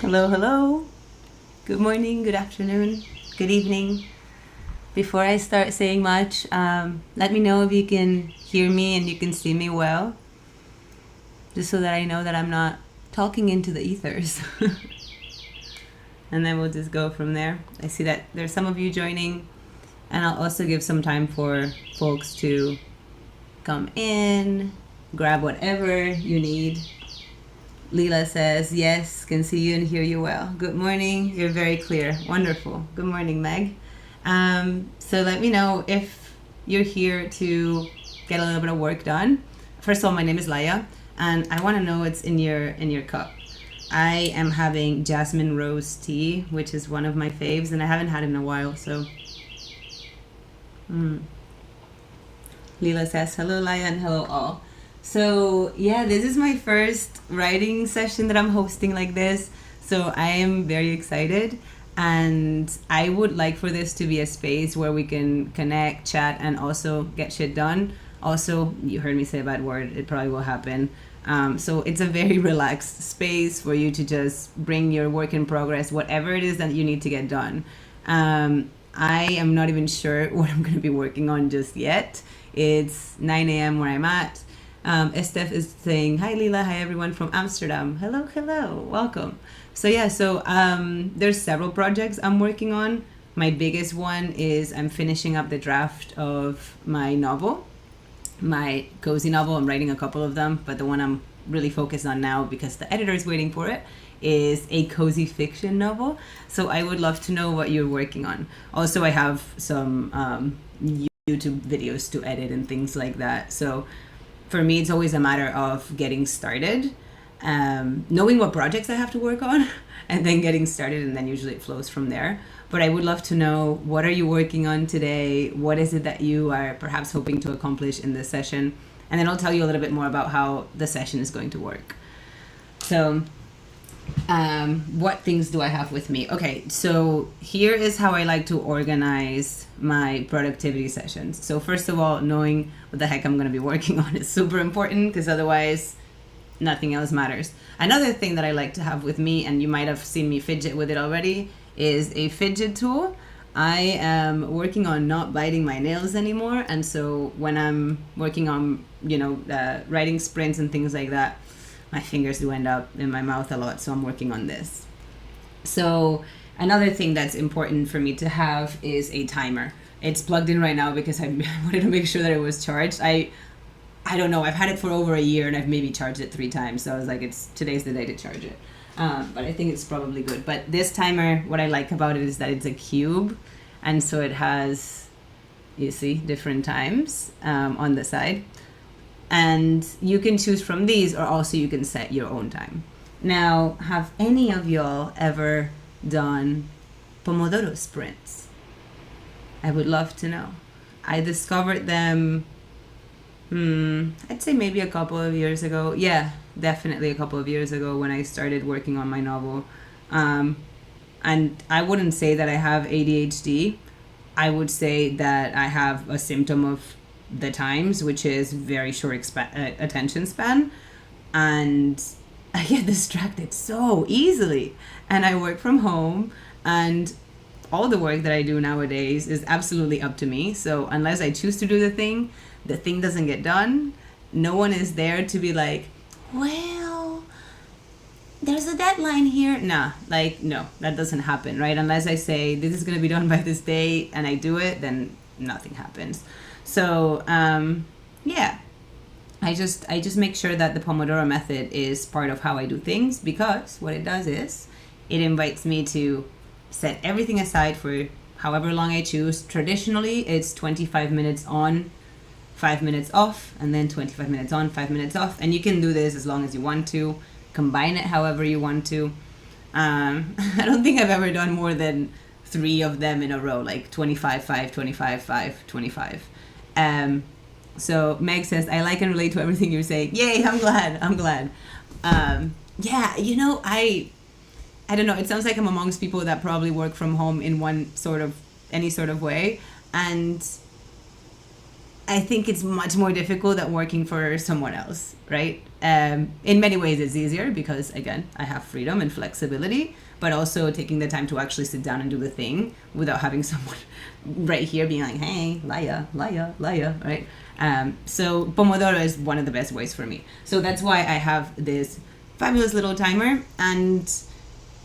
Hello, hello. Good morning, good afternoon, good evening. Before I start saying much, let me know if you can hear me and you can see me well, just so that I know that I'm not talking into the ethers. And then we'll just go from there. I see that there's some of you joining, and I'll also give some time for folks to come in, grab whatever you need. Leela says, yes, can see you and hear you well. Good morning. You're very clear. Wonderful. Good morning, Meg. So let me know if you're here to get a little bit of work done. First of all, my name is Laya, and I want to know what's in your cup. I am having jasmine rose tea, which is one of my faves, and I haven't had it in a while. So, Leela says, hello, Laya, and hello, all. So yeah, this is my first writing session that I'm hosting like this. So I am very excited, and I would like for this to be a space where we can connect, chat, and also get shit done. Also, you heard me say a bad word, it probably will happen. So it's a very relaxed space for you to just bring your work in progress, whatever it is that you need to get done. I am not even sure what I'm going to be working on just yet. It's 9 a.m. where I'm at. Estef is saying, hi Leela, hi everyone from Amsterdam. Hello, hello, welcome. So yeah, there's several projects I'm working on. My biggest one is I'm finishing up the draft of my novel, my cozy novel. I'm writing a couple of them, but the one I'm really focused on now, because the editor is waiting for it, is a cozy fiction novel. So I would love to know what you're working on. Also, I have some YouTube videos to edit and things like that. So for me, it's always a matter of getting started, knowing what projects I have to work on, and then getting started, and then usually it flows from there. But I would love to know, what are you working on today? What is it that you are perhaps hoping to accomplish in this session? And then I'll tell you a little bit more about how the session is going to work. So what things do I have with me? Okay, so here is how I like to organize my productivity sessions. So first of all, knowing what the heck I'm going to be working on is super important, because otherwise nothing else matters. Another thing that I like to have with me, and you might have seen me fidget with it already, is a fidget tool. I am working on not biting my nails anymore, and so when I'm working on, writing sprints and things like that, my fingers do end up in my mouth a lot, so I'm working on this. So another thing that's important for me to have is a timer. It's plugged in right now because I wanted to make sure that it was charged. I don't know, I've had it for over a year and I've maybe charged it 3 times, so I was like, today's the day to charge it. But I think it's probably good. But this timer, what I like about it is that it's a cube, and so it has, you see, different times on the side. And you can choose from these, or also you can set your own time. Now, have any of y'all ever done Pomodoro sprints? I would love to know. I discovered them, I'd say maybe a couple of years ago. Yeah, definitely a couple of years ago, when I started working on my novel. And I wouldn't say that I have ADHD. I would say that I have a symptom of the times, which is very short attention span, and I get distracted so easily. And I work from home, and all the work that I do nowadays is absolutely up to me. So unless I choose to do the thing doesn't get done. No one is there to be like, well, there's a deadline here. No, that doesn't happen, right? Unless I say this is going to be done by this day and I do it, then nothing happens. So yeah, I just make sure that the Pomodoro method is part of how I do things, because what it does is it invites me to set everything aside for however long I choose. Traditionally, it's 25 minutes on, 5 minutes off, and then 25 minutes on, 5 minutes off. And you can do this as long as you want to, combine it however you want to. I don't think I've ever done more than 3 of them in a row, like 25, 5, 25, 5, 25. So Meg says, I like and relate to everything you're saying. Yay, I'm glad. Yeah, I don't know, it sounds like I'm amongst people that probably work from home in any sort of way. And I think it's much more difficult than working for someone else, right? In many ways, it's easier because, again, I have freedom and flexibility, but also taking the time to actually sit down and do the thing without having someone right here being like, hey, Laya, right? So Pomodoro is one of the best ways for me. So that's why I have this fabulous little timer. And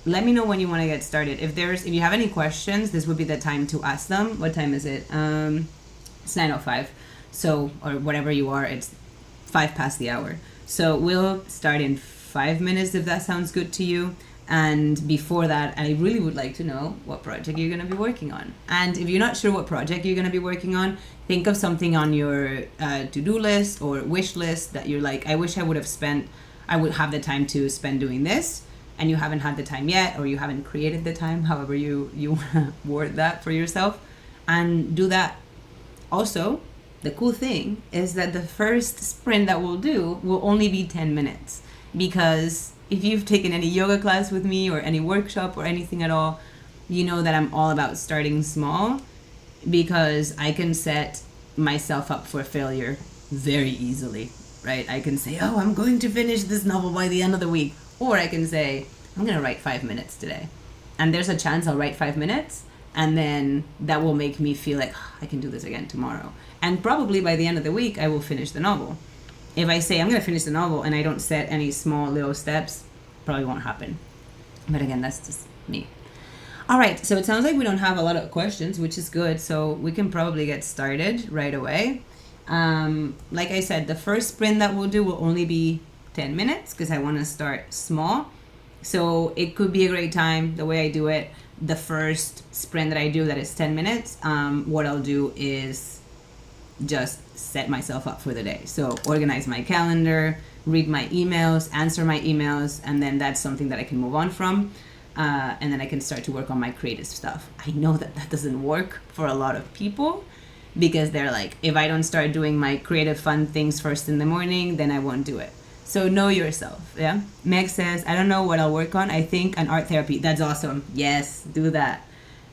let me know when you want to get started. If you have any questions, this would be the time to ask them. What time is it? It's 9:05. So, or whatever you are, it's 5 past the hour. So we'll start in 5 minutes if that sounds good to you. And before that, I really would like to know what project you're going to be working on. And if you're not sure what project you're going to be working on, think of something on your to-do list or wish list that you're like, I wish I would have the time to spend doing this, and you haven't had the time yet, or you haven't created the time, however you want to word that for yourself, and do that. Also, the cool thing is that the first sprint that we'll do will only be 10 minutes, because if you've taken any yoga class with me or any workshop or anything at all, you know that I'm all about starting small, because I can set myself up for failure very easily, right? I can say, oh, I'm going to finish this novel by the end of the week. Or I can say, I'm going to write 5 minutes today. And there's a chance I'll write 5 minutes, and then that will make me feel like, oh, I can do this again tomorrow. And probably by the end of the week, I will finish the novel. If I say I'm going to finish the novel and I don't set any small little steps, probably won't happen. But again, that's just me. All right, so it sounds like we don't have a lot of questions, which is good. So we can probably get started right away. Like I said, the first sprint that we'll do will only be 10 minutes because I want to start small. So it could be a great time, the way I do it, the first sprint that I do that is 10 minutes, what I'll do is just set myself up for the day. So organize my calendar, read my emails, answer my emails, and then that's something that I can move on from. And then I can start to work on my creative stuff. I know that doesn't work for a lot of people because they're like, if I don't start doing my creative fun things first in the morning, then I won't do it. So know yourself, yeah? Meg says, I don't know what I'll work on. I think an art therapy. That's awesome. Yes, do that.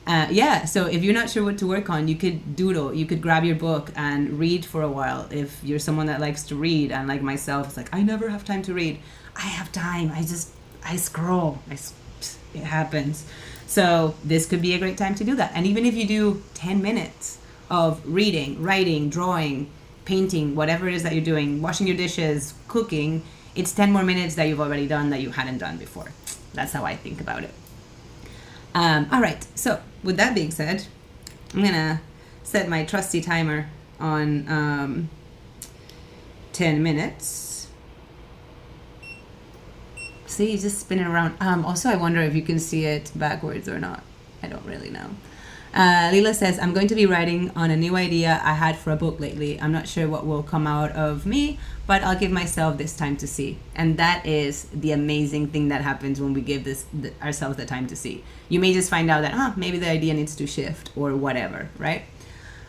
Yeah, so if you're not sure what to work on, you could doodle. You could grab your book and read for a while. If you're someone that likes to read, and like myself, it's like, I never have time to read. I have time. I scroll. It happens. So this could be a great time to do that. And even if you do 10 minutes of reading, writing, drawing, painting, whatever it is that you're doing, washing your dishes, cooking, it's 10 more minutes that you've already done that you hadn't done before. That's how I think about it. All right, so with that being said, I'm gonna set my trusty timer on 10 minutes. See, just spinning around. Also, I wonder if you can see it backwards or not. I don't really know. Lila says, I'm going to be writing on a new idea I had for a book lately. I'm not sure what will come out of me, but I'll give myself this time to see. And that is the amazing thing that happens when we give ourselves the time to see. You may just find out that, maybe the idea needs to shift or whatever, right?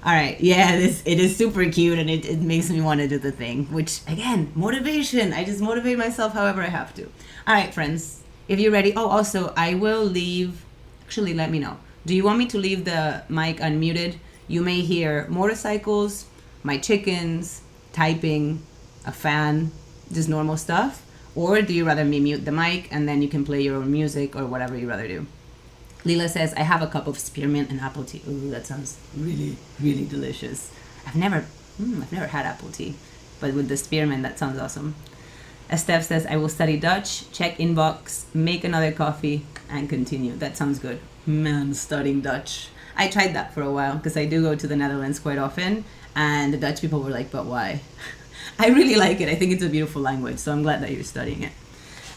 All right, yeah, it is super cute, and it makes me want to do the thing, which, again, motivation. I just motivate myself however I have to. All right, friends, if you're ready. Oh, also, I will leave, actually, let me know. Do you want me to leave the mic unmuted? You may hear motorcycles, my chickens, typing, a fan, just normal stuff. Or do you rather me mute the mic and then you can play your own music or whatever you rather do? Lila says, I have a cup of spearmint and apple tea. Ooh, that sounds really, really delicious. I've never had apple tea, but with the spearmint, that sounds awesome. Steph says, I will study Dutch, check inbox, make another coffee, and continue. That sounds good. Man, studying Dutch. I tried that for a while because I do go to the Netherlands quite often, and the Dutch people were like, but why? I really like it. I think it's a beautiful language, so I'm glad that you're studying it.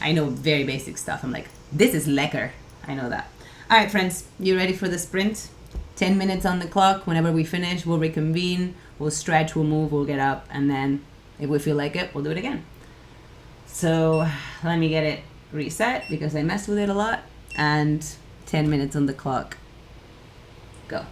I know very basic stuff. I'm like, this is lekker. I know that. All right, friends, you ready for the sprint? 10 minutes on the clock. Whenever we finish, we'll reconvene, we'll stretch, we'll move, we'll get up, and then if we feel like it, we'll do it again. So let me get it reset because I messed with it a lot, and 10 minutes on the clock. Go.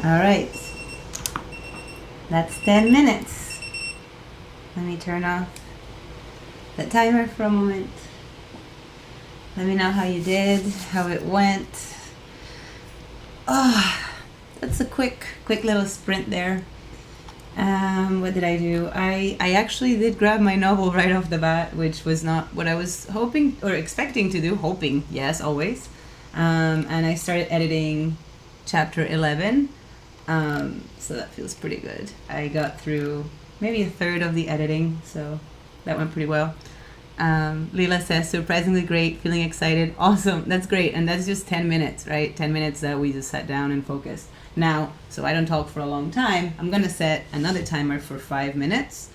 All right. That's 10 minutes. Let me turn off the timer for a moment. Let me know how you did, how it went. Oh, that's a quick little sprint there. What did I do? I actually did grab my novel right off the bat, which was not what I was hoping or expecting to do. Hoping, yes, always. And I started editing chapter 11. So that feels pretty good. I got through maybe a third of the editing, so that went pretty well. Lila says, surprisingly great, feeling excited. Awesome, that's great. And that's just 10 minutes, right? 10 minutes that we just sat down and focused. Now, so I don't talk for a long time, I'm going to set another timer for 5 minutes.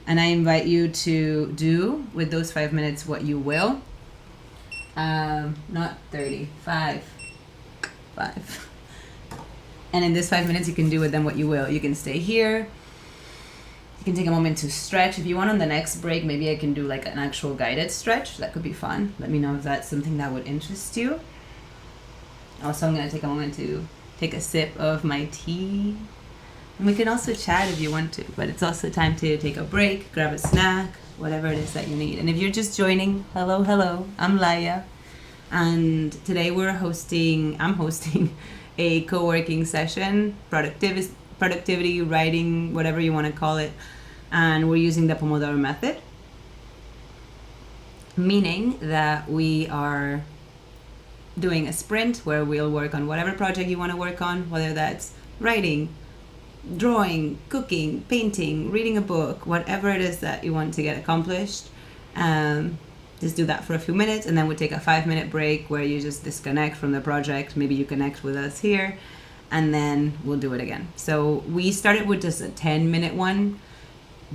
And I invite you to do with those 5 minutes what you will. Not 30, 5. And in this 5 minutes, you can do with them what you will. You can stay here. You can take a moment to stretch. If you want on the next break, maybe I can do like an actual guided stretch. That could be fun. Let me know if that's something that would interest you. Also, I'm going to take a moment to take a sip of my tea. And we can also chat if you want to, but it's also time to take a break, grab a snack, whatever it is that you need. And if you're just joining, hello, I'm Laia. And today I'm hosting a co-working session, productivity, writing, whatever you want to call it. And we're using the Pomodoro method, meaning that we are doing a sprint where we'll work on whatever project you want to work on, whether that's writing, drawing, cooking, painting, reading a book, whatever it is that you want to get accomplished. Just do that for a few minutes, and then we take a 5-minute break where you just disconnect from the project. Maybe you connect with us here, and then we'll do it again. So we started with just a 10-minute one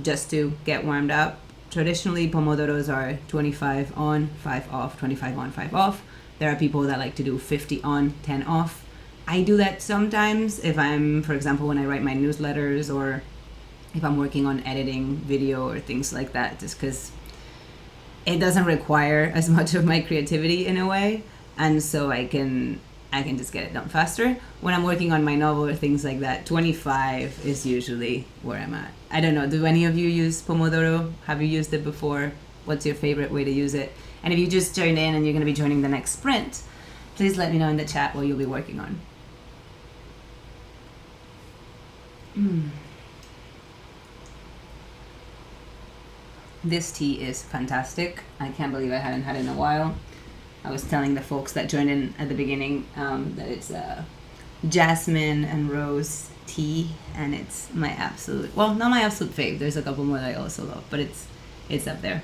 just to get warmed up. Traditionally, Pomodoros are 25 on, 5 off, 25 on, 5 off. There are people that like to do 50 on, 10 off. I do that sometimes if I'm, for example, when I write my newsletters or if I'm working on editing video or things like that, just because it doesn't require as much of my creativity in a way, and so I can just get it done faster. When I'm working on my novel or things like that, 25 is usually where I'm at. I don't know, do any of you use Pomodoro? Have you used it before? What's your favorite way to use it? And if you just joined in and you're going to be joining the next sprint, please let me know in the chat what you'll be working on. This tea is fantastic. I can't believe I hadn't had it in a while. I was telling the folks that joined in at the beginning that it's jasmine and rose tea, and it's my absolute, well, not my absolute fave. There's a couple more that I also love, but it's up there.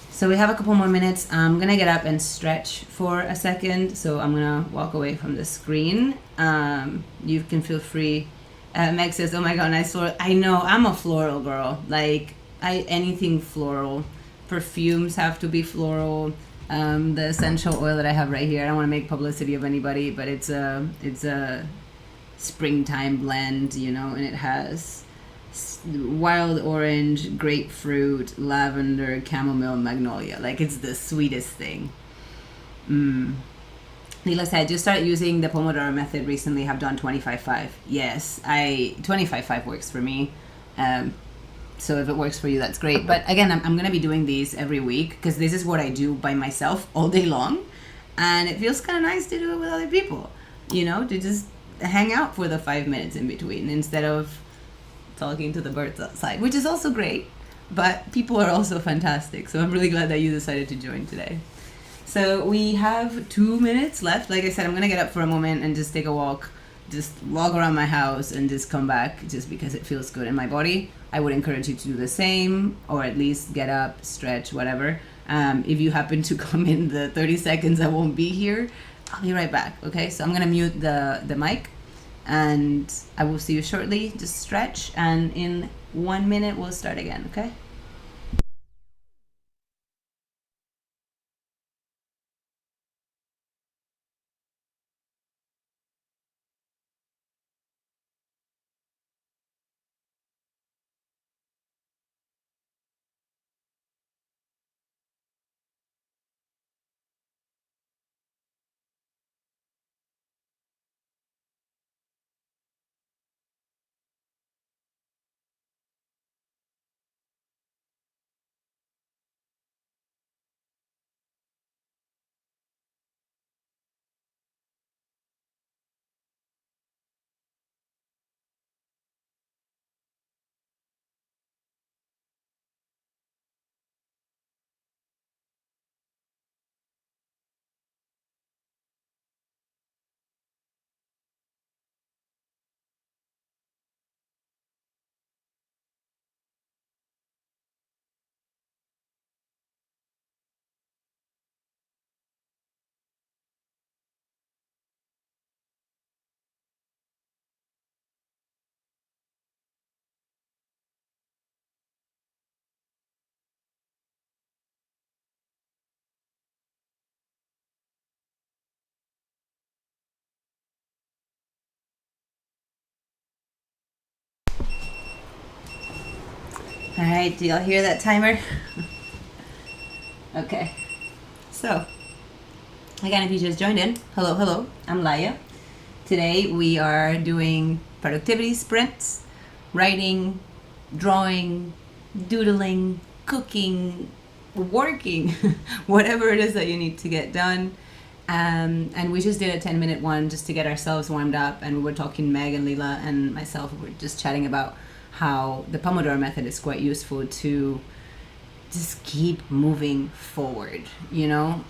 So we have a couple more minutes. I'm gonna get up and stretch for a second, so I'm gonna walk away from the screen. You can feel free. Meg says, "Oh my god, I know, I'm a floral girl. Like anything floral. Perfumes have to be floral." The essential oil that I have right here, I don't want to make publicity of anybody, but it's a springtime blend, you know, and it has wild orange, grapefruit, lavender, chamomile, magnolia. Like, it's the sweetest thing. Lila said, just started using the Pomodoro method recently, have done 25-5. Yes, 25-5 works for me. So if it works for you, that's great. But again, I'm going to be doing these every week because this is what I do by myself all day long. And it feels kind of nice to do it with other people, you know, to just hang out for the 5 minutes in between instead of talking to the birds outside, which is also great. But people are also fantastic. So I'm really glad that you decided to join today. So we have 2 minutes left. Like I said, I'm going to get up for a moment and just take a walk. Just walk around my house and just come back just because it feels good in my body. I would encourage you to do the same, or at least get up, stretch, whatever. If you happen to come in the 30 seconds I won't be here, I'll be right back, okay? So I'm going to mute the mic, and I will see you shortly. Just stretch, and in 1 minute we'll start again, okay? All right, do y'all hear that timer? Okay. So, again, if you just joined in, hello, I'm Laya. Today we are doing productivity sprints, writing, drawing, doodling, cooking, working, whatever it is that you need to get done. And we just did a 10-minute one just to get ourselves warmed up. And we were talking, Meg and Leela and myself, we were just chatting about how the Pomodoro method is quite useful to just keep moving forward, you know?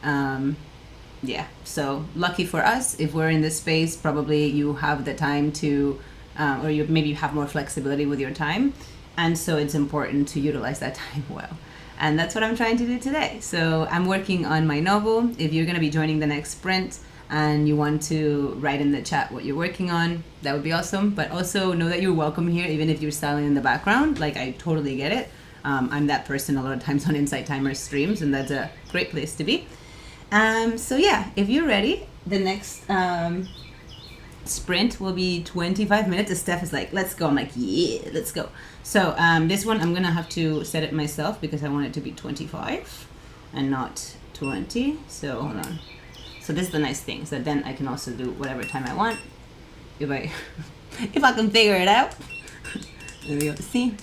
Yeah, so lucky for us, if we're in this space, probably you have the time to, or you maybe have more flexibility with your time. And so it's important to utilize that time well. And that's what I'm trying to do today. So I'm working on my novel. If you're going to be joining the next sprint and you want to write in the chat what you're working on, that would be awesome. But also know that you're welcome here, even if you're silent in the background. Like, I totally get it. I'm that person a lot of times on Insight Timer streams, and that's a great place to be. So yeah, if you're ready, the next sprint will be 25 minutes. And Steph is like, let's go. I'm like, yeah, let's go. So this one, I'm going to have to set it myself because I want it to be 25 and not 20. So hold on. So this is the nice thing. So then I can also do whatever time I want. If I, if I can figure it out. There we go. See,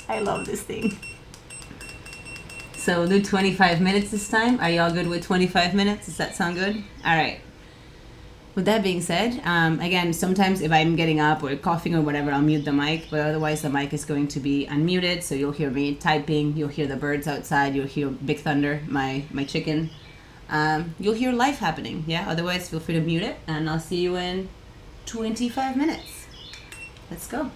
I love this thing. So we'll do 25 minutes this time. Are y'all good with 25 minutes? Does that sound good? All right. With that being said, again, sometimes if I'm getting up or coughing or whatever, I'll mute the mic, but otherwise the mic is going to be unmuted, so you'll hear me typing, you'll hear the birds outside, you'll hear Big Thunder, my chicken. You'll hear life happening, yeah? Otherwise, feel free to mute it, and I'll see you in 25 minutes. Let's go.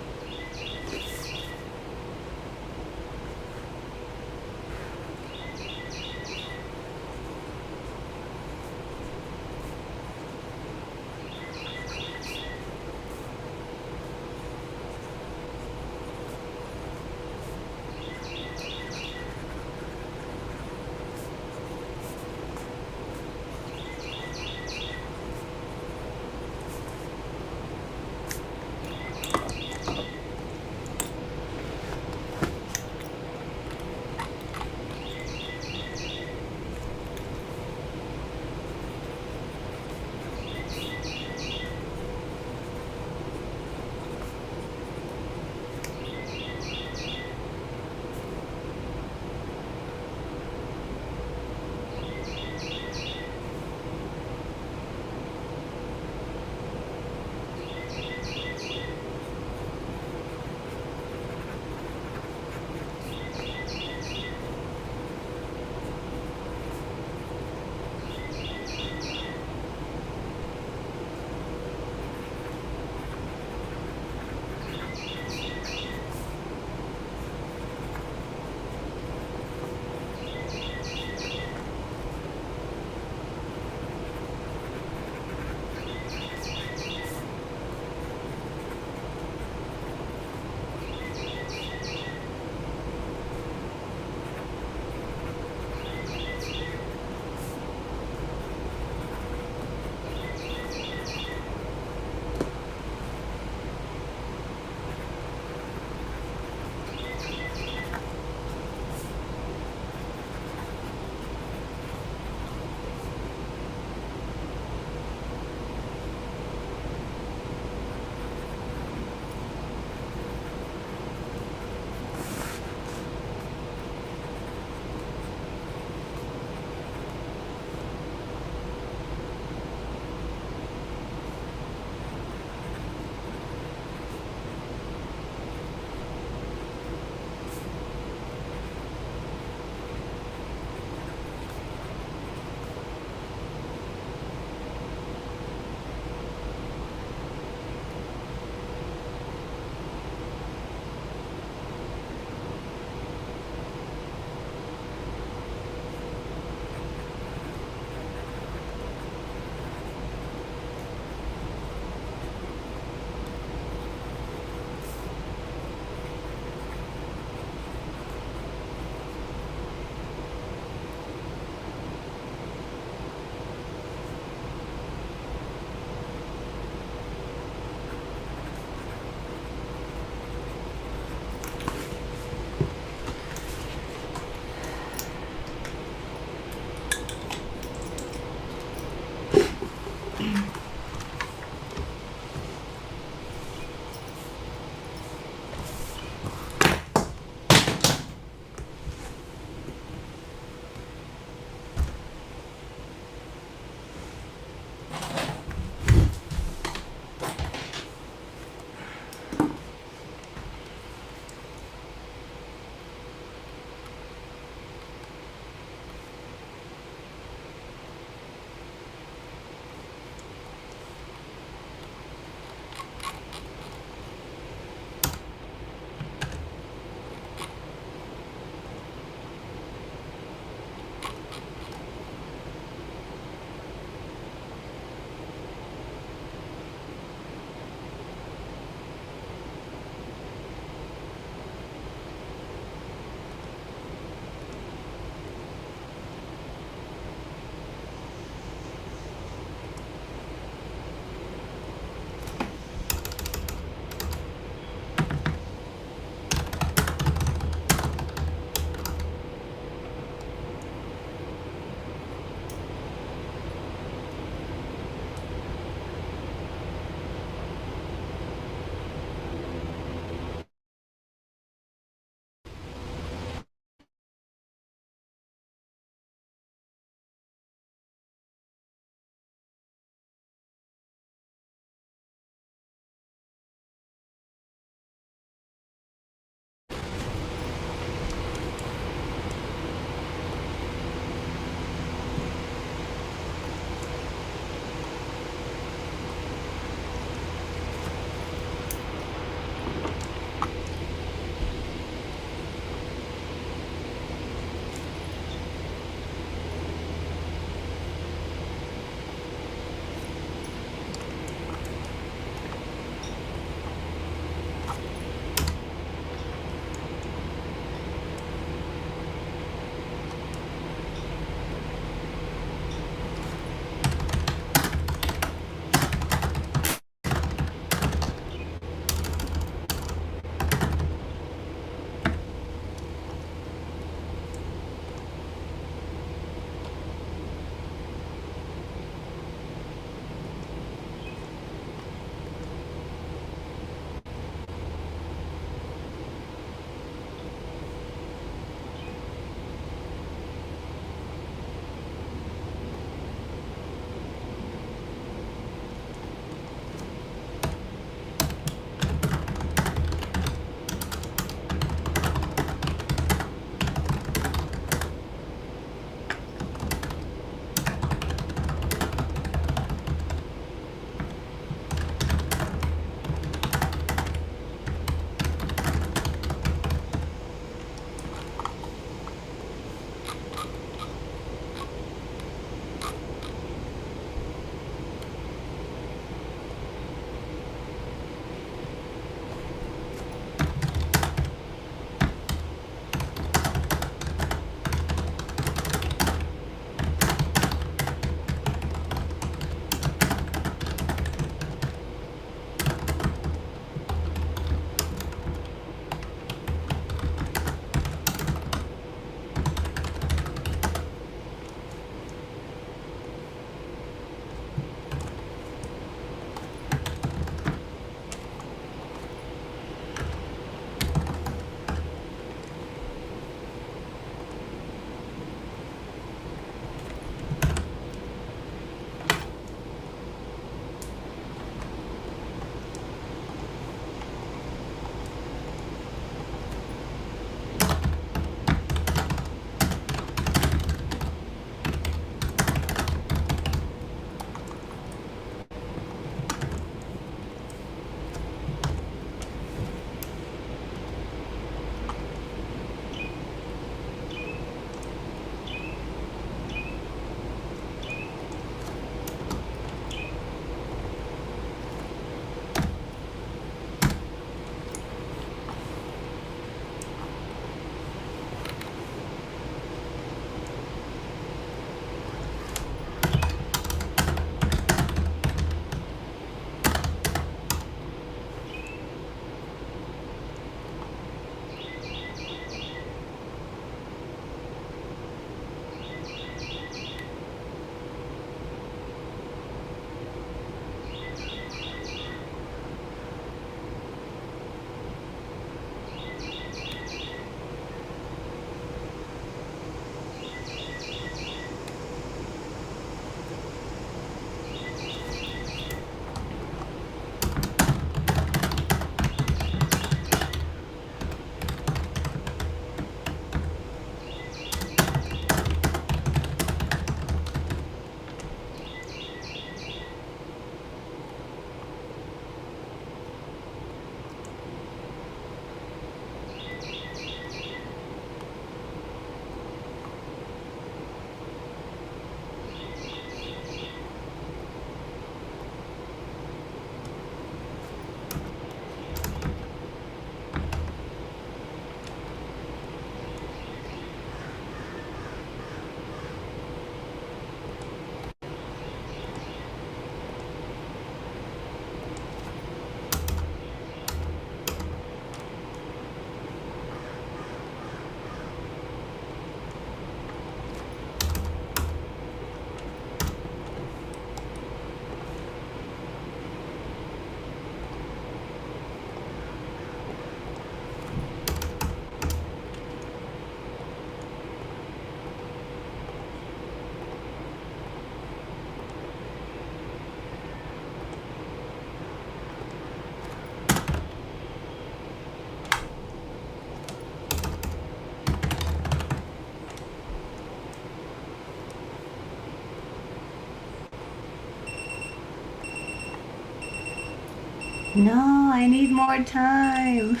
No, I need more time.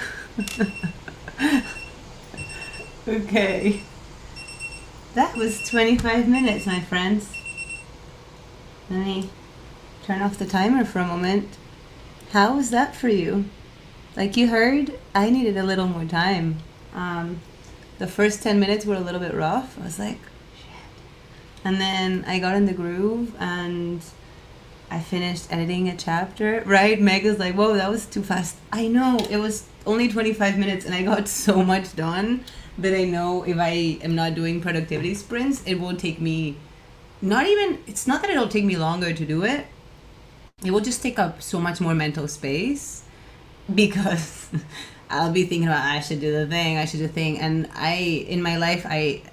Okay. That was 25 minutes, my friends. Let me turn off the timer for a moment. How was that for you? Like you heard, I needed a little more time. The first 10 minutes were a little bit rough. I was like, shit. And then I got in the groove and I finished editing a chapter. Right? Meg is like, whoa, that was too fast. I know, it was only 25 minutes and I got so much done that I know if I am not doing productivity sprints, it will take me it's not that it'll take me longer to do it. It will just take up so much more mental space because I'll be thinking about I should do the thing, I should do the thing. And in my life,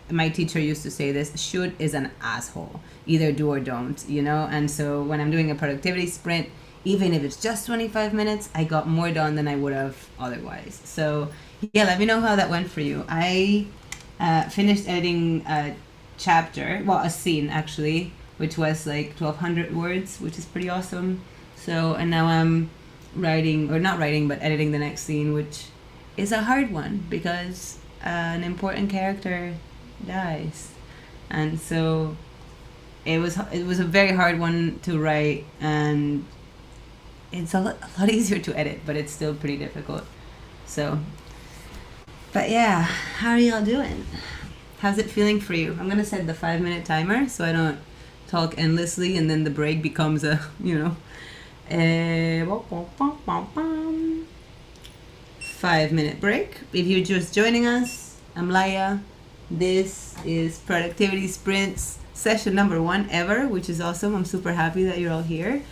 my teacher used to say this: should is an asshole. Either do or don't, you know. And so when I'm doing a productivity sprint, even if it's just 25 minutes, I got more done than I would have otherwise. So yeah, let me know how that went for you. I finished editing a chapter, well, a scene actually, which was like 1,200 words, which is pretty awesome. So, and now I'm writing, or not writing, but editing the next scene, which is a hard one because an important character dies. And so it was a very hard one to write, and it's a lot easier to edit, but it's still pretty difficult. So, but yeah, how are y'all doing? How's it feeling for you? I'm gonna set the 5-minute timer so I don't talk endlessly and then the break becomes a, 5-minute break. If you're just joining us, I'm Laia. This is Productivity Sprints session number 1 ever, which is awesome. I'm super happy that you're all here.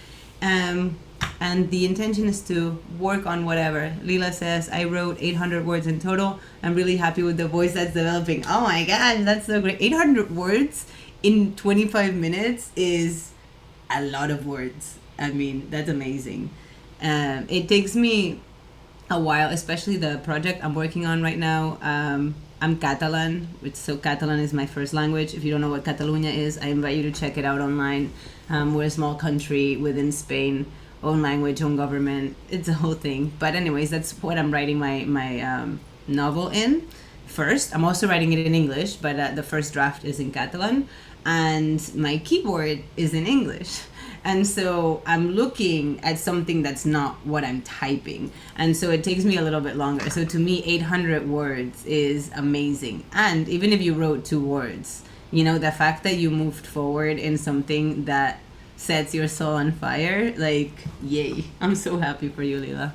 And the intention is to work on whatever. Lila says, I wrote 800 words in total. I'm really happy with the voice that's developing. Oh my gosh, that's so great. 800 words in 25 minutes is a lot of words. I mean, that's amazing. It takes me a while, especially the project I'm working on right now. I'm Catalan, so Catalan is my first language. If you don't know what Catalunya is, I invite you to check it out online. We're a small country within Spain, own language, own government. It's a whole thing. But anyways, that's what I'm writing my novel in. First, I'm also writing it in English, but the first draft is in Catalan, and my keyboard is in English. And so I'm looking at something that's not what I'm typing. And so it takes me a little bit longer. So to me, 800 words is amazing. And even if you wrote 2 words, the fact that you moved forward in something that sets your soul on fire, like, yay. I'm so happy for you, Lila.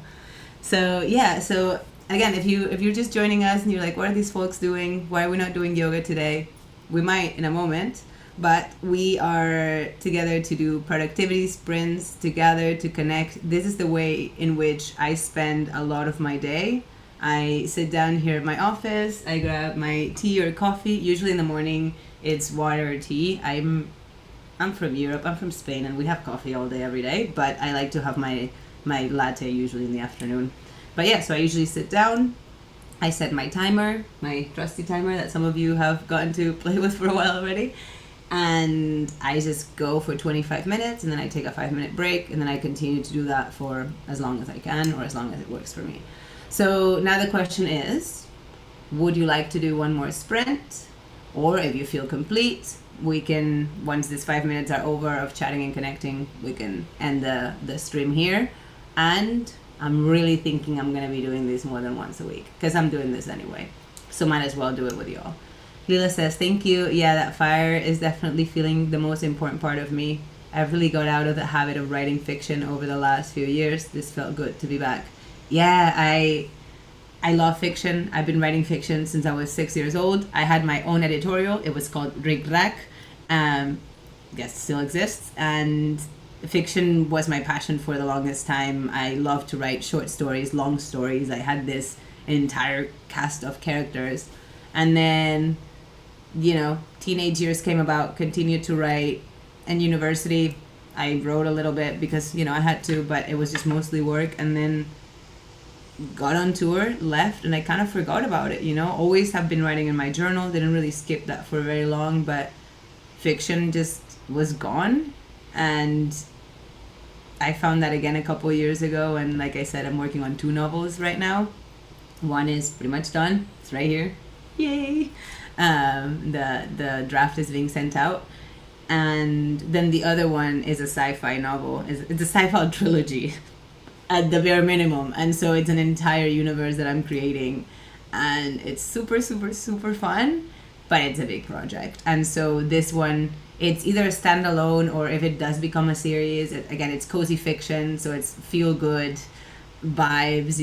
So yeah, so again, if you're just joining us and you're like, what are these folks doing? Why are we not doing yoga today? We might in a moment. But we are together to do productivity sprints, together to connect. This is the way in which I spend a lot of my day. I sit down here at my office, I grab my tea or coffee. Usually in the morning, it's water or tea. I'm from Europe, I'm from Spain, and we have coffee all day, every day. But I like to have my latte usually in the afternoon. But yeah, so I usually sit down. I set my timer, my trusty timer that some of you have gotten to play with for a while already. And I just go for 25 minutes and then I take a 5-minute break and then I continue to do that for as long as I can or as long as it works for me. So now the question is, would you like to do one more sprint? Or if you feel complete, we can, once these 5 minutes are over of chatting and connecting, we can end the stream here. And I'm really thinking I'm going to be doing this more than once a week because I'm doing this anyway. So might as well do it with y'all. Lila says, thank you. Yeah, that fire is definitely feeling the most important part of me. I've really got out of the habit of writing fiction over the last few years. This felt good to be back. Yeah, I love fiction. I've been writing fiction since I was 6 years old. I had my own editorial. It was called Rig Rack. Yes, still exists. And fiction was my passion for the longest time. I love to write short stories, long stories. I had this entire cast of characters. And then teenage years came about, continued to write. In university, I wrote a little bit because, I had to, but it was just mostly work. And then got on tour, left, and I kind of forgot about it, Always have been writing in my journal, didn't really skip that for very long, but fiction just was gone. And I found that again a couple years ago, and like I said, I'm working on 2 novels right now. One is pretty much done. It's right here. Yay! The draft is being sent out, and then the other one is a sci-fi novel. It's a sci-fi trilogy, at the bare minimum, and so it's an entire universe that I'm creating, and it's super super super fun, but it's a big project. And so this one, it's either a standalone, or if it does become a series, again, it's cozy fiction, so it's feel good vibes,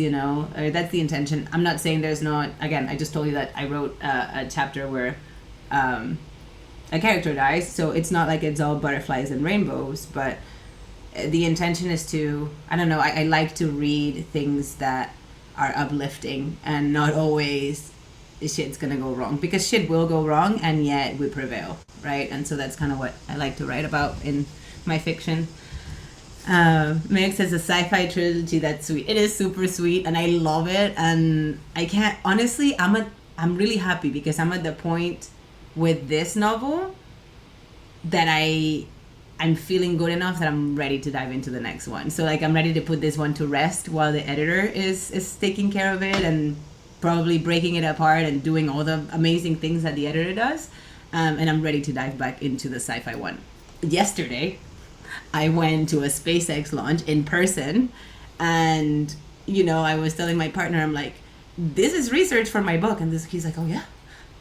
or that's the intention. I'm not saying there's not, again, I just told you that I wrote a chapter where a character dies, so it's not like it's all butterflies and rainbows, but the intention is to, I don't know, I like to read things that are uplifting and not always shit's gonna go wrong, because shit will go wrong and yet we prevail, right? And so that's kind of what I like to write about in my fiction. Meg says a sci-fi trilogy, that's sweet. It is super sweet and I love it, and I can't, honestly, I'm really happy because I'm at the point with this novel that I'm feeling good enough that I'm ready to dive into the next one. So like I'm ready to put this one to rest while the editor is taking care of it and probably breaking it apart and doing all the amazing things that the editor does. And I'm ready to dive back into the sci-fi one. Yesterday, I went to a SpaceX launch in person, and I was telling my partner, I'm like, this is research for my book, and he's like, oh yeah,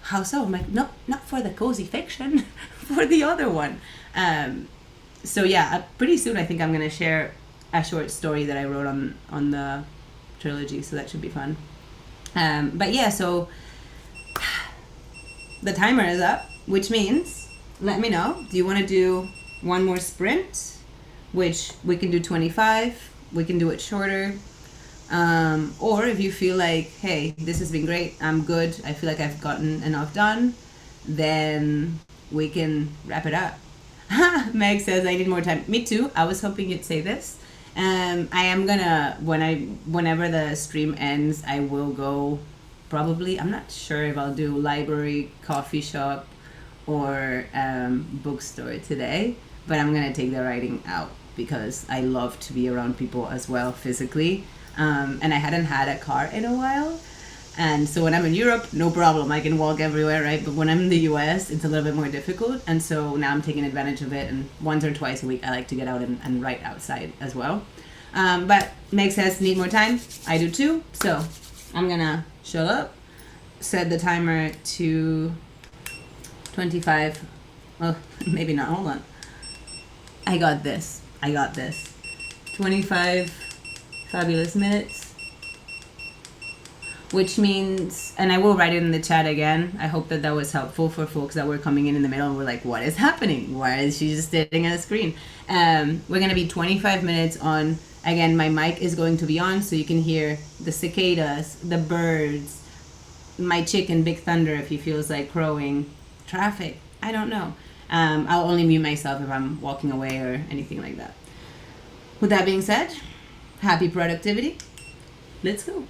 how so? I'm like, no, not for the cozy fiction, for the other one. So yeah, pretty soon I think I'm gonna share a short story that I wrote on the trilogy, so that should be fun. But yeah, so the timer is up, which means, let me know, do you want to do one more sprint, which we can do 25, we can do it shorter, or if you feel like, hey, this has been great, I'm good, I feel like I've gotten enough done, then we can wrap it up. Meg says I need more time. Me too. I was hoping you'd say this. I am gonna, whenever the stream ends, I will go, probably, I'm not sure if I'll do library, coffee shop, or bookstore today, but I'm gonna take the writing out because I love to be around people as well physically, and I hadn't had a car in a while, and so when I'm in Europe, no problem, I can walk everywhere, right? But when I'm in the US, it's a little bit more difficult, and so now I'm taking advantage of it, and once or twice a week I like to get out and write outside as well. But Meg says need more time. I do too, so I'm gonna shut up, set the timer to 25. Oh, maybe not. Hold on. I got this. 25 fabulous minutes. Which means, and I will write it in the chat again. I hope that was helpful for folks that were coming in the middle and were like, what is happening? Why is she just sitting at a screen? We're going to be 25 minutes on. Again, my mic is going to be on so you can hear the cicadas, the birds, my chicken, Big Thunder, if he feels like crowing, traffic. I don't know. I'll only mute myself if I'm walking away or anything like that. With that being said, happy productivity. Let's go.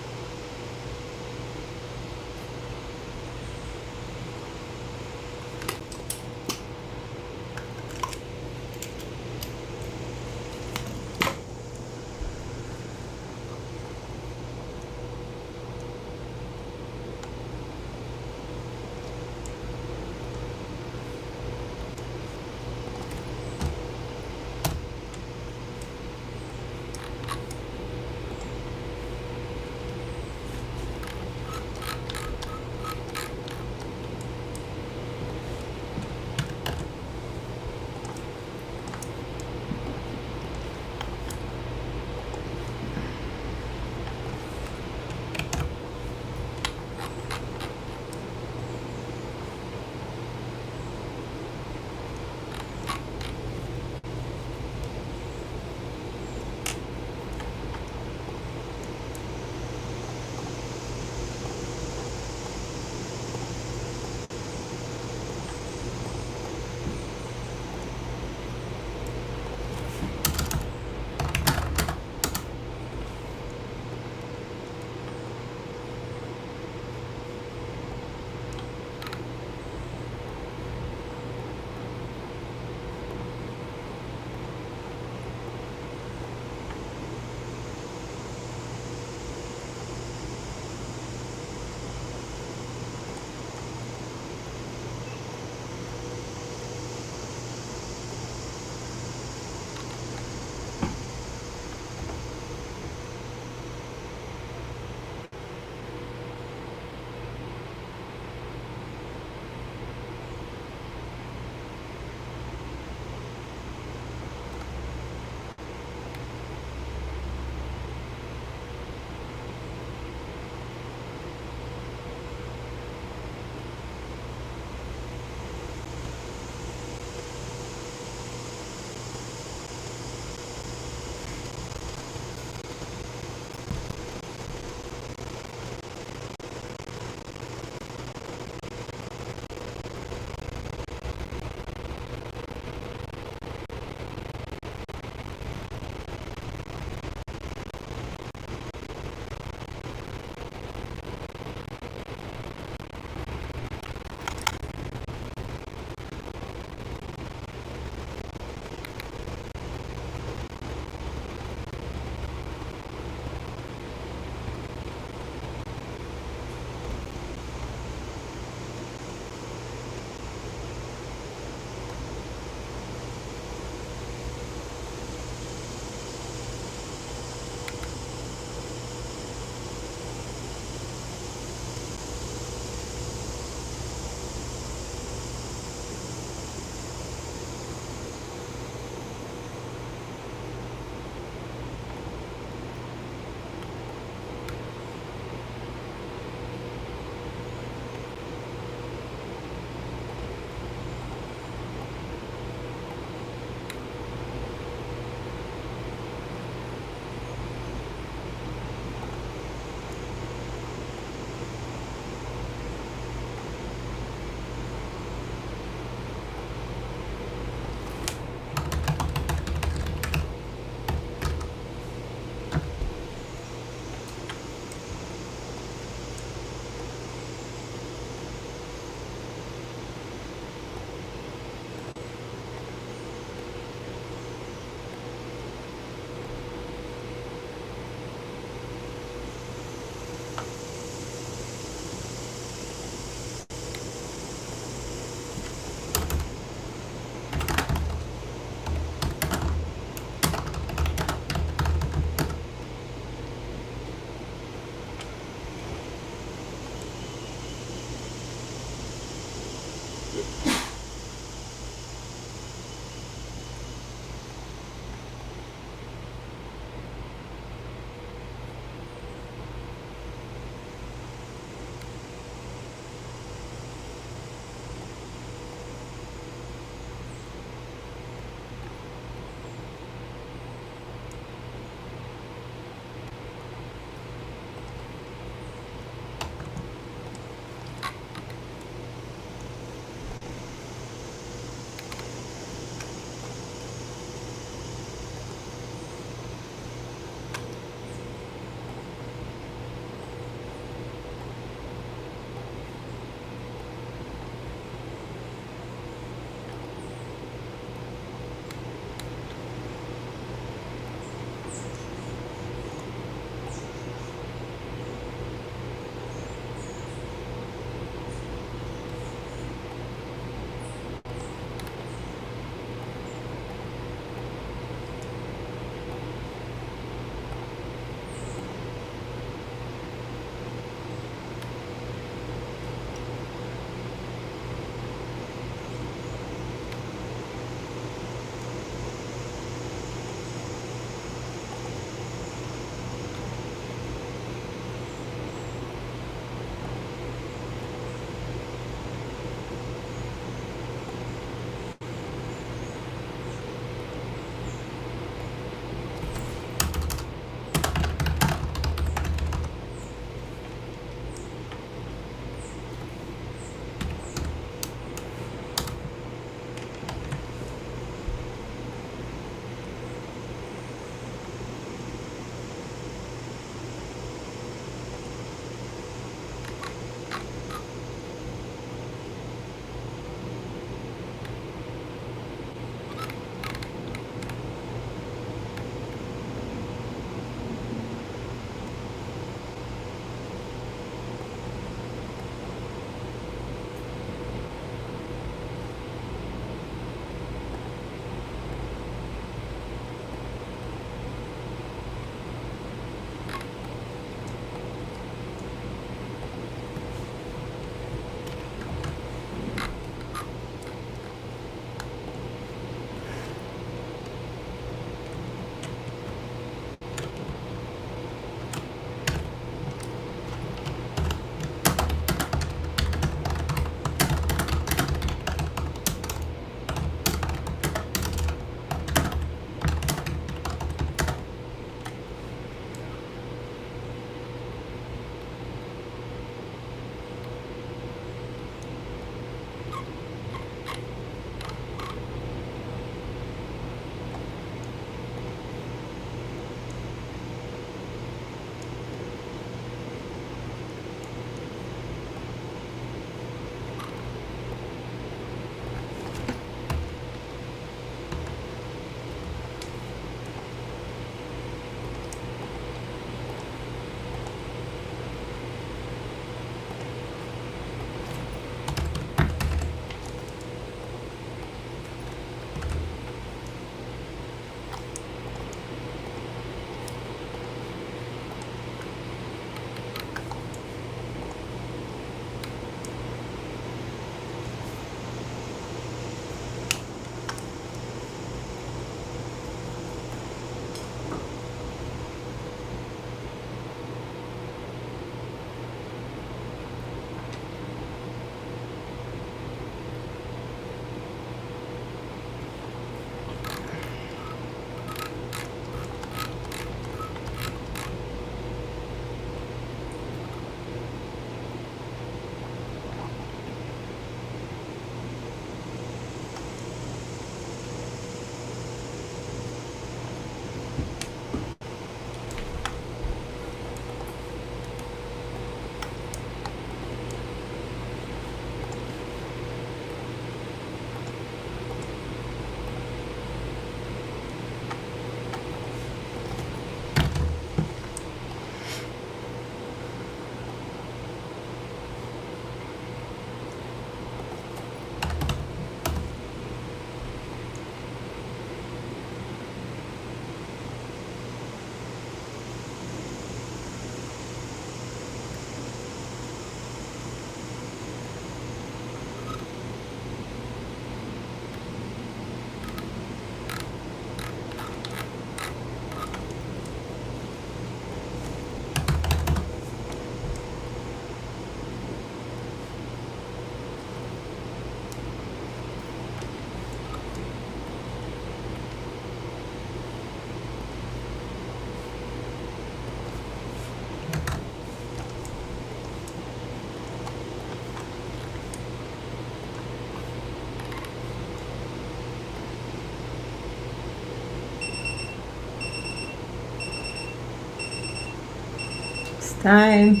Time.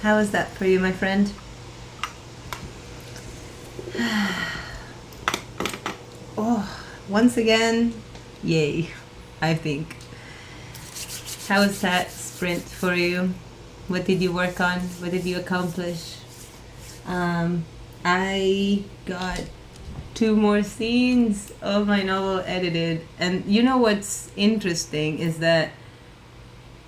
How is that for you, my friend? Oh, once again, yay, I think. How was that sprint for you? What did you work on? What did you accomplish? I got 2 more scenes of my novel edited. And you know what's interesting is that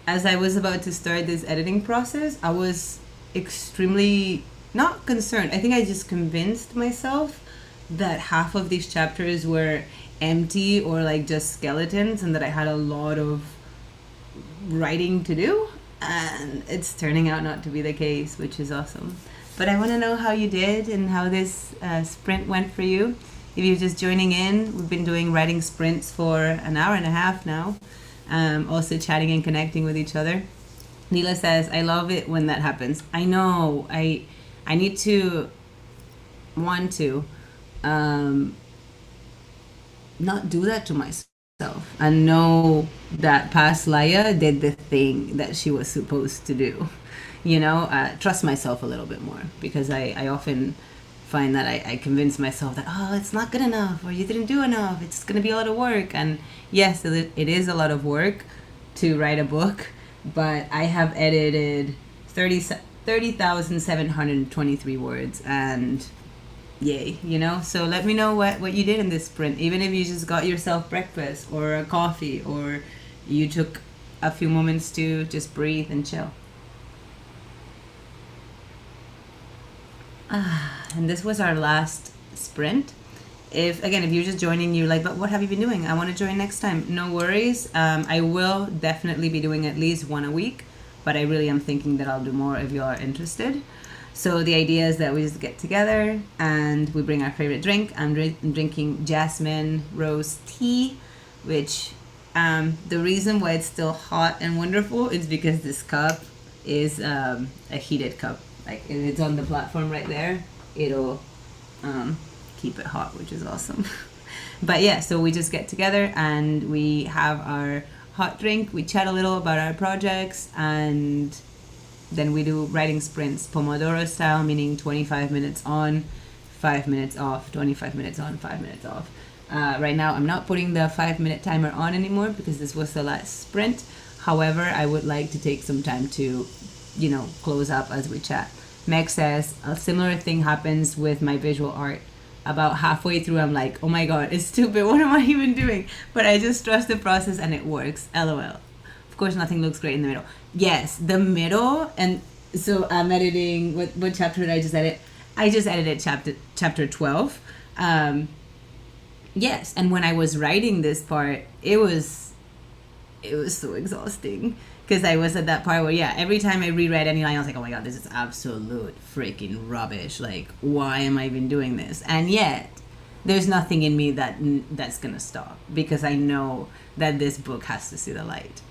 as I was about to start this editing process, I was extremely not concerned. I think I just convinced myself that half of these chapters were empty or like just skeletons and that I had a lot of writing to do. And it's turning out not to be the case, which is awesome. But I want to know how you did and how this sprint went for you. If you're just joining in, we've been doing writing sprints for an hour and a half now. Also chatting and connecting with each other. Neela says, I love it when that happens. I know. I need to want to not do that to myself and know that past Laia did the thing that she was supposed to do. Trust myself a little bit more, because I often find that I convince myself that, oh, it's not good enough, or you didn't do enough, it's going to be a lot of work. And yes, it is a lot of work to write a book, but I have edited 30,723 words, and yay, so let me know what you did in this sprint, even if you just got yourself breakfast or a coffee, or you took a few moments to just breathe and chill. And this was our last sprint. If you're just joining, you're like, but what have you been doing? I want to join next time. No worries. I will definitely be doing at least one a week, but I really am thinking that I'll do more if you are interested. So the idea is that we just get together and we bring our favorite drink. I'm drinking jasmine rose tea, which the reason why it's still hot and wonderful is because this cup is a heated cup. Like, if it's on the platform right there, it'll keep it hot, which is awesome. But yeah, so we just get together and we have our hot drink, we chat a little about our projects, and then we do writing sprints, Pomodoro style, meaning 25 minutes on, 5 minutes off, 25 minutes on, 5 minutes off. Right now, I'm not putting the 5-minute timer on anymore because this was the last sprint. However, I would like to take some time to, close up as we chat. Meg says, a similar thing happens with my visual art. About halfway through, I'm like, oh my god, it's stupid. What am I even doing? But I just trust the process and it works. LOL. Of course, nothing looks great in the middle. Yes, the middle. And so I'm editing, what chapter did I just edit? I just edited chapter 12. Yes, and when I was writing this part, it was so exhausting. Because I was at that part where, every time I reread any line, I was like, oh my god, this is absolute freaking rubbish. Like, why am I even doing this? And yet, there's nothing in me that's going to stop. Because I know that this book has to see the light,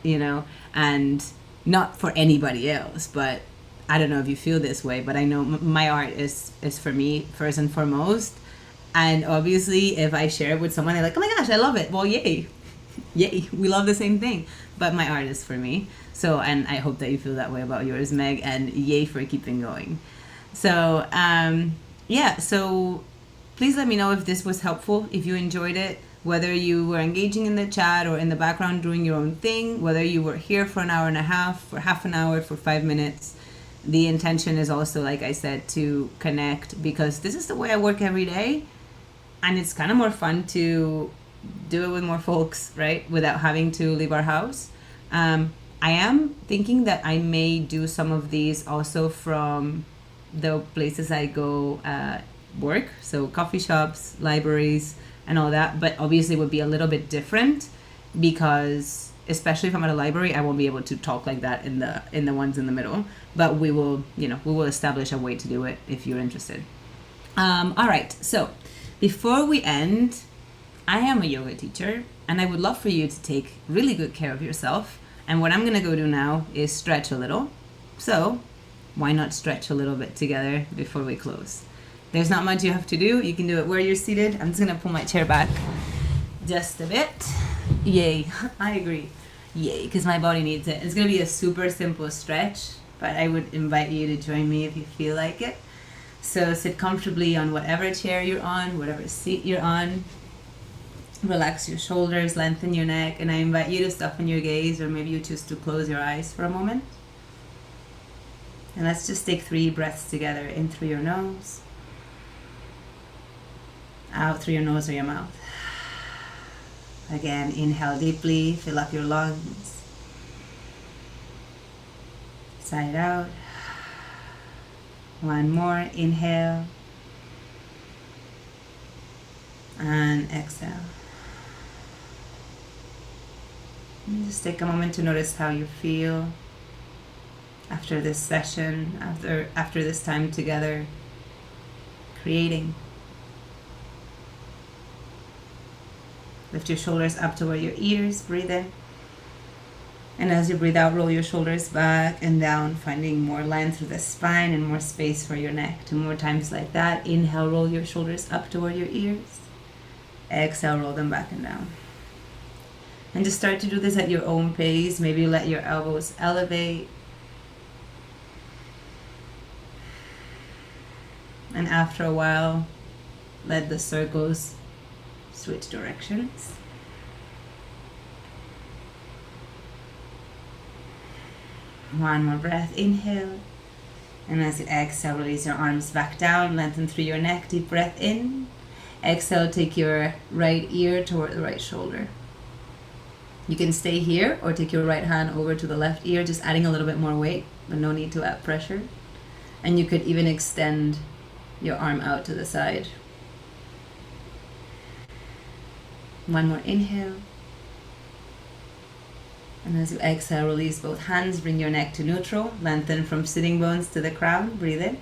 And not for anybody else, but I don't know if you feel this way, but I know my art is for me, first and foremost. And obviously, if I share it with someone, they're like, oh my gosh, I love it. Well, yay. Yay, we love the same thing. But my art is for me. So, and I hope that you feel that way about yours, Meg, and yay for keeping going. So, so please let me know if this was helpful, if you enjoyed it, whether you were engaging in the chat or in the background doing your own thing, whether you were here for an hour and a half, for half an hour, for 5 minutes. The intention is also, like I said, to connect, because this is the way I work every day. And it's kind of more fun to do it with more folks, right? Without having to leave our house. I am thinking that I may do some of these also from the places I go work. So coffee shops, libraries, and all that. But obviously it would be a little bit different because, especially if I'm at a library, I won't be able to talk like that in the ones in the middle. But we will establish a way to do it if you're interested. All right. So before we end, I am a yoga teacher, and I would love for you to take really good care of yourself. And what I'm going to go do now is stretch a little. So why not stretch a little bit together before we close? There's not much you have to do. You can do it where you're seated. I'm just going to pull my chair back just a bit. Yay. I agree. Yay, because my body needs it. It's going to be a super simple stretch, but I would invite you to join me if you feel like it. So sit comfortably on whatever chair you're on, whatever seat you're on. Relax your shoulders, lengthen your neck, and I invite you to soften your gaze, or maybe you choose to close your eyes for a moment. And let's just take 3 breaths together. In through your nose, out through your nose or your mouth. Again, inhale deeply, fill up your lungs. Side out. One more, inhale. And exhale. And just take a moment to notice how you feel after this session, after this time together, creating. Lift your shoulders up toward your ears, breathe in. And as you breathe out, roll your shoulders back and down, finding more length through the spine and more space for your neck. 2 more times like that. Inhale, roll your shoulders up toward your ears. Exhale, roll them back and down. And just start to do this at your own pace. Maybe let your elbows elevate. And after a while, let the circles switch directions. One more breath, inhale. And as you exhale, release your arms back down, lengthen through your neck, deep breath in. Exhale, take your right ear toward the right shoulder. You can stay here or take your right hand over to the left ear, just adding a little bit more weight, but no need to add pressure. And you could even extend your arm out to the side. One more inhale. And as you exhale, release both hands, bring your neck to neutral, lengthen from sitting bones to the crown, breathe in.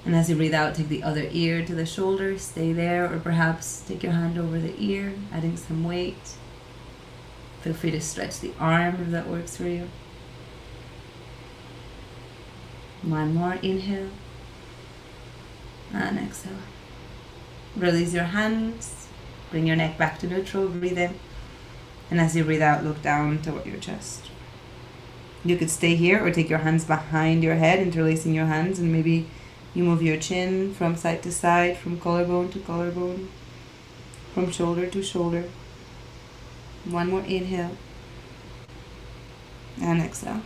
And as you breathe out, take the other ear to the shoulder, stay there, or perhaps take your hand over the ear, adding some weight. Feel free to stretch the arm if that works for you. One more inhale. And exhale. Release your hands, bring your neck back to neutral, breathe in. And as you breathe out, look down toward your chest. You could stay here or take your hands behind your head, interlacing your hands, and maybe you move your chin from side to side, from collarbone to collarbone, from shoulder to shoulder. One more inhale. And exhale.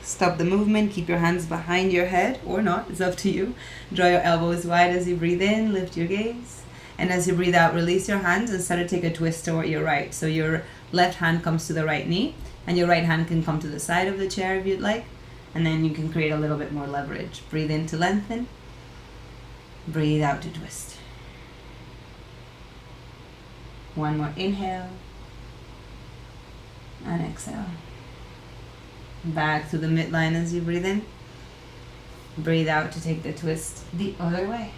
Stop the movement, keep your hands behind your head, or not, it's up to you. Draw your elbows wide as you breathe in, lift your gaze. And as you breathe out, release your hands and start to take a twist toward your right. So your left hand comes to the right knee, and your right hand can come to the side of the chair if you'd like. And then you can create a little bit more leverage. Breathe in to lengthen. Breathe out to twist. One more inhale. And exhale. Back to the midline as you breathe in. Breathe out to take the twist the other way.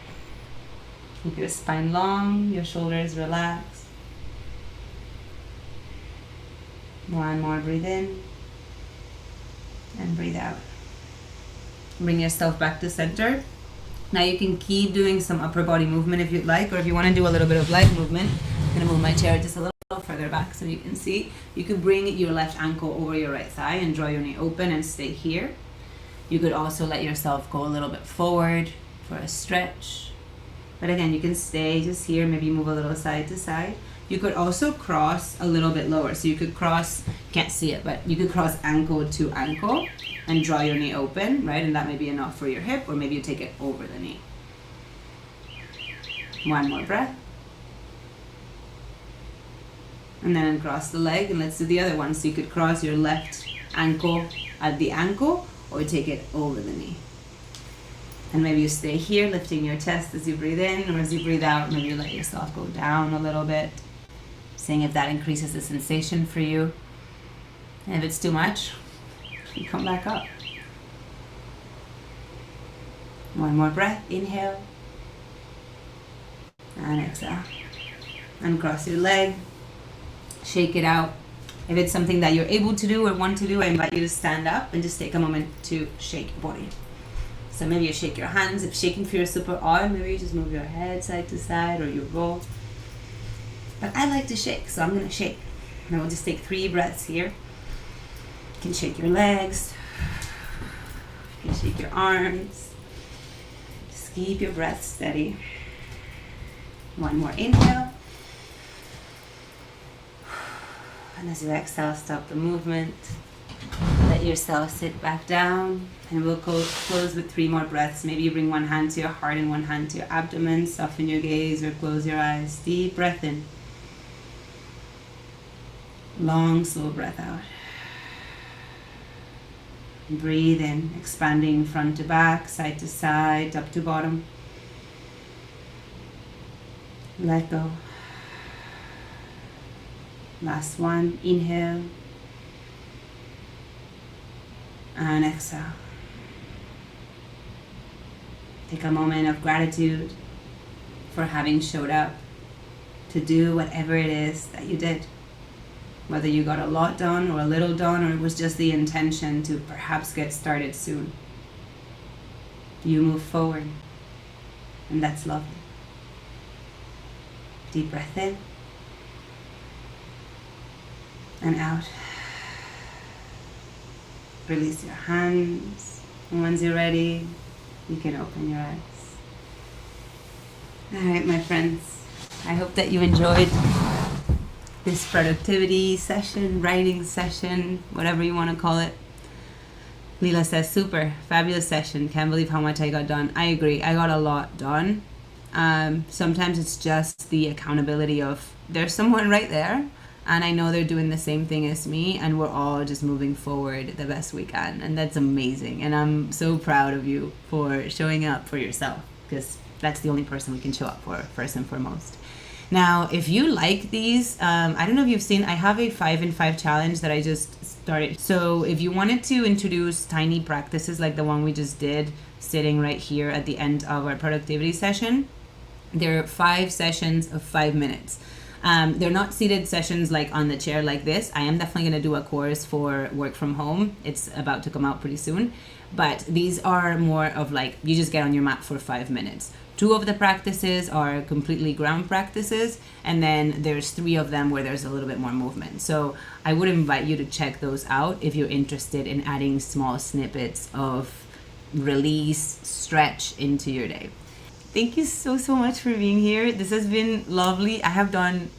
Keep your spine long, your shoulders relaxed. One more, breathe in. And breathe out. Bring yourself back to center. Now you can keep doing some upper body movement if you'd like, or if you want to do a little bit of leg movement. I'm going to move my chair just a little further back so you can see. You could bring your left ankle over your right thigh and draw your knee open and stay here. You could also let yourself go a little bit forward for a stretch. But again, you can stay just here, maybe move a little side to side. You could also cross a little bit lower. So you could cross, can't see it, but you could cross ankle to ankle and draw your knee open, right? And that may be enough for your hip, or maybe you take it over the knee. One more breath. And then uncross the leg, and let's do the other one. So you could cross your left ankle at the ankle, or take it over the knee. And maybe you stay here, lifting your chest as you breathe in, or as you breathe out, maybe you let yourself go down a little bit. Seeing if that increases the sensation for you. And if it's too much, you come back up. One more breath, inhale. And exhale. Uncross your leg. Shake it out. If it's something that you're able to do or want to do, I invite you to stand up and just take a moment to shake your body. So maybe you shake your hands. If shaking feels super odd, maybe you just move your head side to side, or you roll. But I like to shake, so I'm going to shake. And I will just take 3 breaths here. You can shake your legs. You can shake your arms. Just keep your breath steady. 1 more inhale. And as you exhale, stop the movement. Let yourself sit back down. And we'll close with 3 more breaths. Maybe you bring 1 hand to your heart and 1 hand to your abdomen. Soften your gaze or close your eyes. Deep breath in. Long, slow breath out. And breathe in, expanding front to back, side to side, top to bottom. Let go. Last one, inhale. And exhale. Take a moment of gratitude for having showed up to do whatever it is that you did. Whether you got a lot done or a little done, or it was just the intention to perhaps get started soon. You move forward, and that's lovely. Deep breath in and out. Release your hands, and once you're ready, you can open your eyes. All right, my friends, I hope that you enjoyed this productivity session, writing session, whatever you want to call it. Leela says, super, fabulous session. Can't believe how much I got done. I agree, I got a lot done. Sometimes it's just the accountability of there's someone right there, and I know they're doing the same thing as me, and we're all just moving forward the best we can, and that's amazing. And I'm so proud of you for showing up for yourself, because that's the only person we can show up for, first and foremost. Now, if you like these, I don't know if you've seen, I have a 5 in 5 challenge that I just started. So if you wanted to introduce tiny practices like the one we just did, sitting right here at the end of our productivity session, there are 5 sessions of 5 minutes. They're not seated sessions like on the chair like this. I am definitely going to do a course for work from home. It's about to come out pretty soon. But these are more of like, you just get on your mat for 5 minutes. 2 of the practices are completely ground practices, and then there's 3 of them where there's a little bit more movement. So I would invite you to check those out if you're interested in adding small snippets of release, stretch into your day. Thank you so much for being here. This has been lovely. I have gotten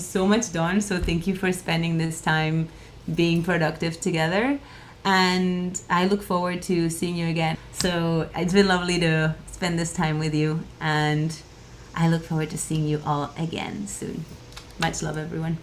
so much done, so thank you for spending this time being productive together. And I look forward to seeing you again. So it's been lovely to spend this time with you, and I look forward to seeing you all again soon. Much love, everyone.